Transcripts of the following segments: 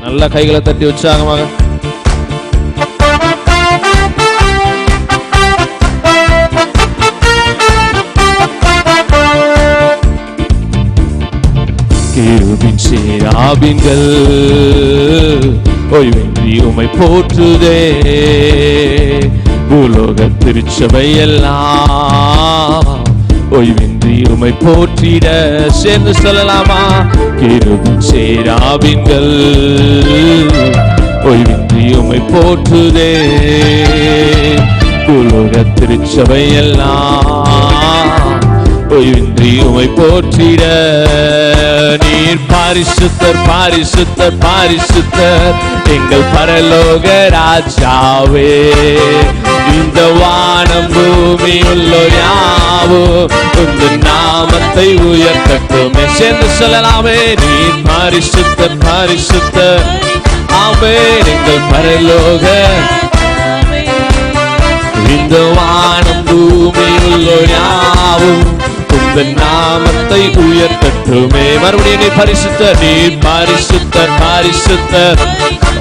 நல்ல கைகளை தட்டி உற்சாகமாக கேருபீன் சேராபீன்கள் ஓய்வின்றி உம்மை போற்றுதே. பூலோக திருச்சபை எல்லாம் ஓய்வின்றி உம்மை போற்றிட. சேர்ந்து சொல்லலாமா? கேருபீன் சேராபீன்கள் ஓய்வின்றி உம்மை போற்றுதே. பூலோக திருச்சபை எல்லாம் ஓய்வின்றி உம்மை போற்றிட. நீர் பாரிசுத்தர் பாரிசுத்தர் பாரிசுத்தர் எங்கள் பரலோக ராஜாவே. இந்த வானம் பூமி உள்ளோர் யாவும் உங்கள் நாமத்தை உயர்த்தட்டுமே. சேர்ந்து சொல்லலாமே? நீர் பாரிசுத்தர் பாரிசுத்தர் ஆமென் எங்கள் பரலோக. இந்த வானம் பூமி உள்ளோர் யாவும் உங்கள் நாமத்தை உயர்த்தட்டுமே. மறுபடியும் நீ பரிசுத்தர், நீ பரிசுத்தர் பரிசுத்தர்.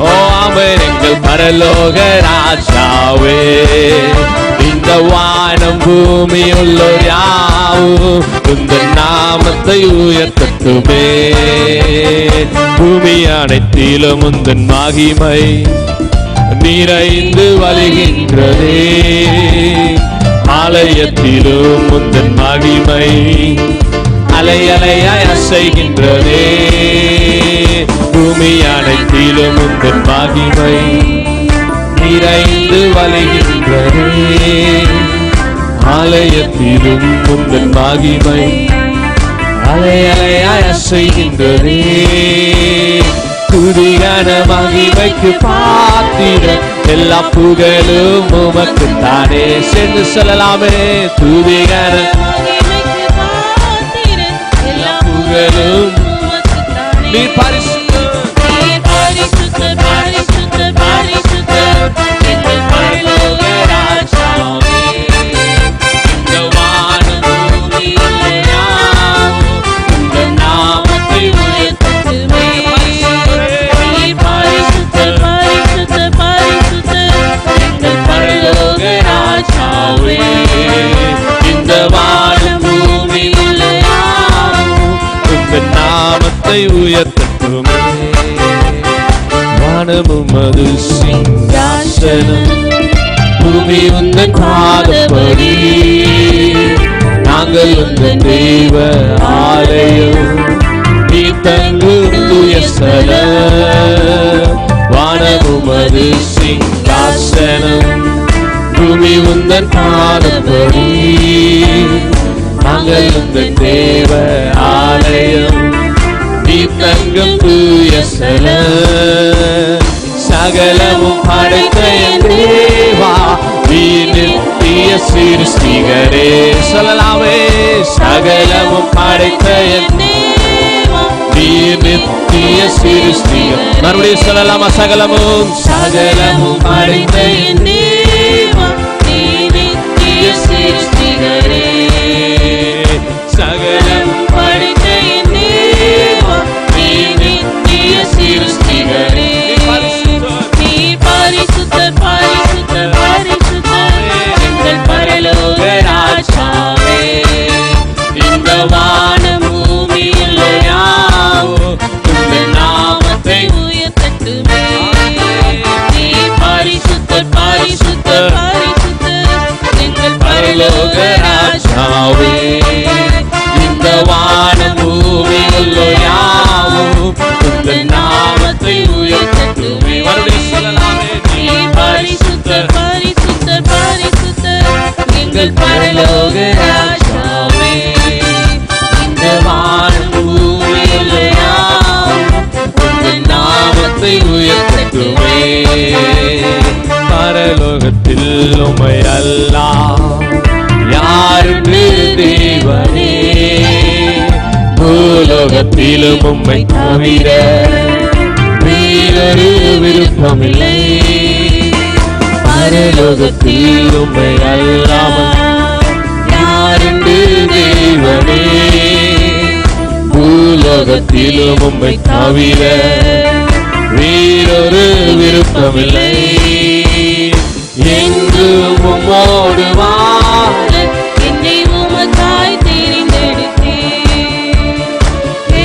ஓ ஆமென் எங்கள் பரலோக ராஜாவே. இந்த வானம் பூமி உள்ளோர் யாவும் உங்கள் நாமத்தை உயர்த்தட்டுமே. பூமி அனைத்திலும் உந்தன் மகிமை நிறைந்து வழிகின்றதே. ஆலயத்திலும் உந்தன் மகிமை அலை அலையாய் அசைகின்றதே. பூமி அனைத்திலும் உந்தன் மகிமை நிறைந்து வழிகின்றதே. ஆலயத்திலும் உந்தன் மகிமை அலை அலையாய் அசைகின்றதே. துதிகான மகிமைக்கு பாத்திர எல்லா புகழும் உமக்கு தானே. சேர்ந்து சொல்லலாமே? துதிகான எல்லா புகழும் நீ பரிசுத்தர் பரிசுத்தர் பரிசுத்தர் பரிசுத்தர் எங்கள் பரலோக ராஜாவே. இந்த வானம் பூமி எல்லாம் உங்கள் நாமத்தை உயர்த்தட்டுமே. பரிசுத்தர் பரிசுத்தர் பரிசுத்தர் எங்கள் பரலோக ராஜாவே. இந்த வானம் பூமி எல்லாம் உங்கள் நாமத்தை உயர்த்தட்டுமே. வானமும் அது சிங்காசனம், பூமி உந்தன் பாதப்படி. நாங்கள் உந்தன் தெய்வ ஆலயம், நீ தங்கும் தூய ஸ்தலம். வானமும் அது சிங்காசனம், பூமி உந்தன் பாதப்படி. நாங்கள் உந்தன் தேவ ஆலயம், நீ தங்கும் தூய ஸ்தலம். சகலமும் படைத்த என் தேவா, நீ நித்திய சிருஷ்டிகரே. சொல்லலாமே? சகலமும் படைத்த என் நித்திய சிருஷ்டிகர். மறுபடியும் சொல்லலாமா? சகலமும் சகலமும் படைத்த என் தேவா, நீ நித்திய சிருஷ்டிகரே. சகலமும் படைத்த என் தேவா, நீ நித்திய சிருஷ்டிகரே. நீ பரிசுத்தர் பரிசுத்தர் பரிசுத்தர் எங்கள் பரலோக ராஜாவே. இந்த வானம் பூமி எல்லாம் உங்கள் நாமத்தை உயர்த்தட்டுமே. நீ பரிசுத்தர் பரிசுத்தர் பரிசுத்தர் எங்கள் பரலோக ராஜாவே. இந்த வானம் பூமி எல்லாம் உங்கள் நாமத்தை உயர்த்தட்டுமே. மறுபடியும் சொல்லலாமே? நீ பரிசுத்தர் பரிசுத்தர் பரிசுத்தர் எங்கள் பரலோக ராஜாவே. இந்த வானம் பூமி எல்லாம் உங்கள் நாமத்தை உயர்த்தட்டுமே. பரலோகத்தில் உம்மை அல்லால் யாருண்டு தேவனே. பூலோகத்திலும் உம்மை தவிர வேறொரு விருப்பமில்லை. பரலோகத்தில் உம்மை அல்லாமல் யாருண்டு தேவனே. பூலோகத்திலும் உம்மை தவிர விருப்பமில்லை. என்றும் உம்மோடு வாழ என்னை உமக்காய் தெரிந்தெடுத்தீர்.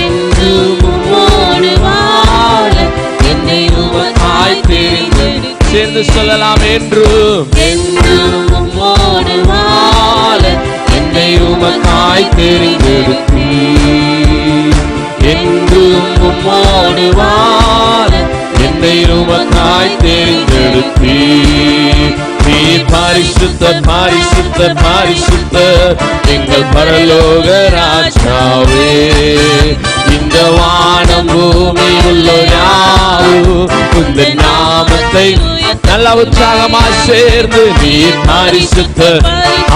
என்றும் உம்மோடு வாழ என்னை உமக்காய் தெரிந்தெடுத்தீர். சேர்ந்து சொல்லலாம். என்றும் உம்மோடு வாழ என்னை உமக்காய் தெரிந்தெடுத்தீர். என்றும் உம்மோடு வாழ என்னை உமக்காய் தெரிந்தெடுத்தீர். நீர் பரிசுத்தர் பரிசுத்தர் பரிசுத்தர் எங்கள் பரலோக ராஜாவே. இந்த வானம் பூமி உள்ள யாவும் உந்தன் நாமத்தை நல்ல உற்சாகமா சேர்ந்து நீர் பரிசுத்தர்.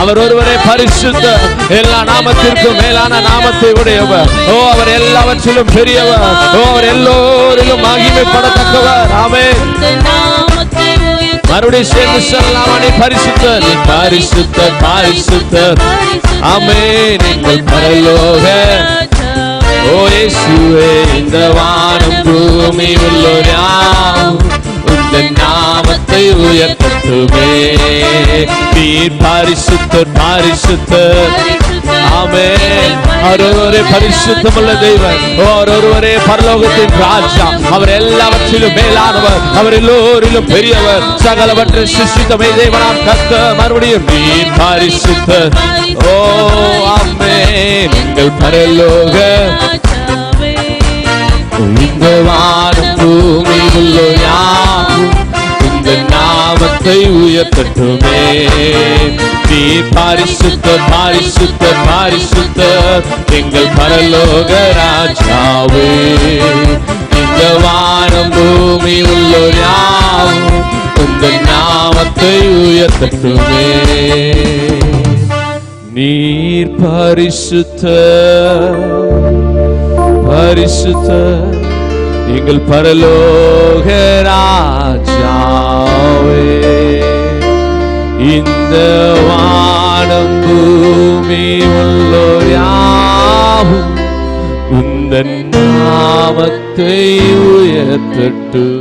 அவர் ஒருவரே பரிசுத்தர். எல்லா நாமத்திற்கும் மேலான நாமத்தை உடையவர். ஓ, அவர் எல்லாவற்றிலும் பெரியவர். ஓ, அவர் எல்லோரிலும் மகிமைப்படத்தக்கவர். ஆமென். மறுபடியும் சேர்ந்து சொல்லலாம். நீ பரிசுத்தர், நீ பரிசுத்தர் பரிசுத்தர். ஆமென். எங்கள் பரலோக ஓ இயேசுவே. இந்த வானம் பூமி உள்ளோர் யாவும் உந்தன் நாமத்தை உயர்த்தட்டுமே. நீர் பரிசுத்தர் பரிசுத்தர். ஆமென். அவர் ஒருவரே பரிசுத்தமுள்ள தெய்வம். அவர் ஒருவரே பரலோகத்தின் ராஜா. அவர் எல்லாவற்றிலும் மேலானவர். அவர் எல்லோரிலும் பெரியவர். சகலவற்றை சிருஷ்டித்த தேவனாம் கர்த்தர். மறுபடியும் நீர் பரிசுத்தர். ஓ ஆமென். எங்கள் பரலோக இந்த வானம் பூமி உள்ள யாவும் இந்த நாமத்தை உயர்த்தட்டுமே. நீ பரிசுத்தர் பரிசுத்தர் பரிசுத்தர் எங்கள் பரலோக ராஜாவே. இந்த வானம் பூமி உள்ள யாவும் இந்த நாமத்தை உயர்த்தட்டுமே. நீர் பரிசுத்தர் பரிசுத்தர் எங்கள் பரலோக ராஜாவே. இந்த வானம் பூமி உள்ளோர் யாவும் உந்தன் நாமத்தை உயர்த்தட்டும்.